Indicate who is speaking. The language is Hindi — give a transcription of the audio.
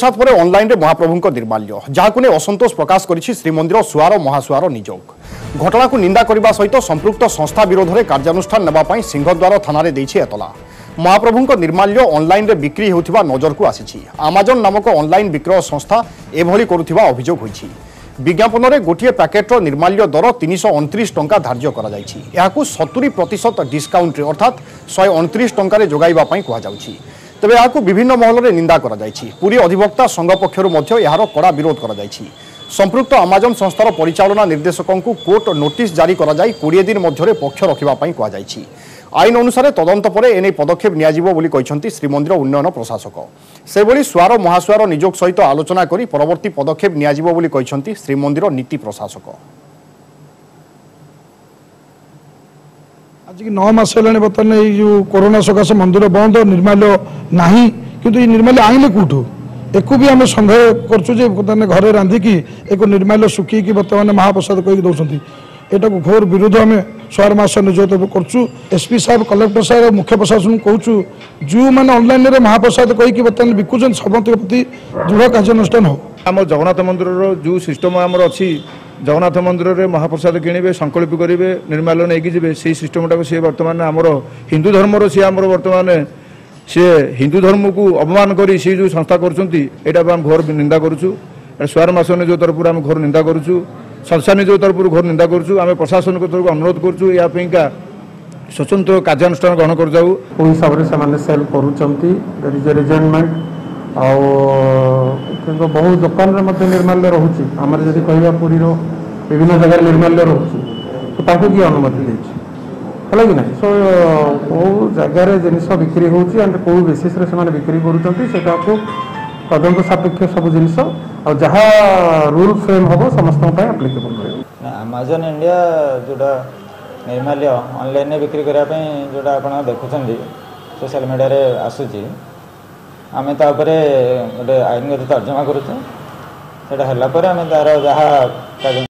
Speaker 1: सात पर ऑनलाइन रे महाप्रभु निर्माल्य जहां असंतोष प्रकाश करिछि श्रीमंदिर सुआर महासुआर निजोग घटना को निंदा करने सहित संपृक्त संस्था विरोध में कार्यानुष्ठान नेबापी सिंहद्वार थाना देछि एतला। महाप्रभु निर्माल्य ऑनलाइन रे बिक्री होउथिबा नजर को आसीछि। आमाजन नामक ऑनलाइन विक्रय संस्था एभली करुथिबा अभियोग होइछि। विज्ञापन में गोटे पैकेट्र निर्माल्य दर 329 टंका धार्य करा जाइछि। एहाकु 70% डिस्काउंट अर्थात 129 टंका जोगाइबा पई कुहा जाउछि। तेबे एहाकु विभिन्न महल में निंदा करा जाइछि। पुरी अधिवक्ता संघ पक्षरु मध्य एहार कड़ा विरोध करा जाइछि। संपृक्त आमाजन संस्थार परिचालना निर्देशकों को कोर्ट नोटिस जारी करा जाई 20 दिन मध्य पक्ष रखिबा पई कुहा जाइछि। आईन अनुसार तदंत पर एने पदक्षेप नियाजिबो बोली कहिसंती श्रीमंदिर उन्नयन प्रशासक। सेभली सुआर महासुआर निजोग सहित आलोचना करी परवर्ती पदक्षेप नियाजिबो बोली कहिसंती श्रीमंदिर नीति प्रशासक।
Speaker 2: आज 9 मास हेलाने बर्तमान जो कोरोना सकाशे मंदिर बंद निर्माल्य नाही किंतु ये निर्माल्य आइले कोठू एको भी आम संदेह करछु बर्तमान घरे रांधिकी एक निर्माल्य सुखी बर्तमान महाप्रसाद कही दौरान एटा को घोर विरोध आम सुआर मास निजोग करछु। एसपी साहब कलेक्टर साहब मुख्य प्रशासन कहूँ जो मैंने ऑनलाइन रे महाप्रसाद कही बर्तमान बिकुचन समस्त प्रति दृढ़ कार्यानुष्ठान हो।
Speaker 3: आम जगन्नाथ मंदिर जो सिस्टम आमर अच्छी जगन्नाथ मंदिर में महाप्रसाद किणवे संकल्प करेंगे निर्माल्य नहीं जी से सिस्टमटा सी बर्तमान आमर हिंदू धर्मर सी आमर बर्तमान सी हिंदू धर्म को अपमान करी सी जो संस्था करा घोर निंदा करुचु। सुआर मास निज तरफ आम घोर निंदा करुचु। संस्था निज तरफ घोर निंदा करुचु। आम प्रशासन तरफ अनुरोध करुचु यापाईका स्वतंत्र कार्यानुष्ठान ग्रहण कर जाऊ।
Speaker 4: हिसाब से सेल करेजमेंट आ बहुत दुकान में निर्माल्य रोचे आम जब कह पुरी विभिन्न जगह निर्माल्य रोचे तो किए अनुमति देती है कि ना। सो कौ जगार जिन बिक्री होती कौ बेसीस बिक्री कर तदंत सापेक्ष सब जिन जहाँ रूल फ्रेम हम समस्त आप्लिकेबल रहा।
Speaker 5: अमेजन इंडिया जोड़ा निर्माल्य ऑनलाइन बिक्री करने जोड़ा आप देखुं सोशल मीडिया रे आसूची आम गोटे आईनगत तर्जमा करुचे। आम तार जहाँ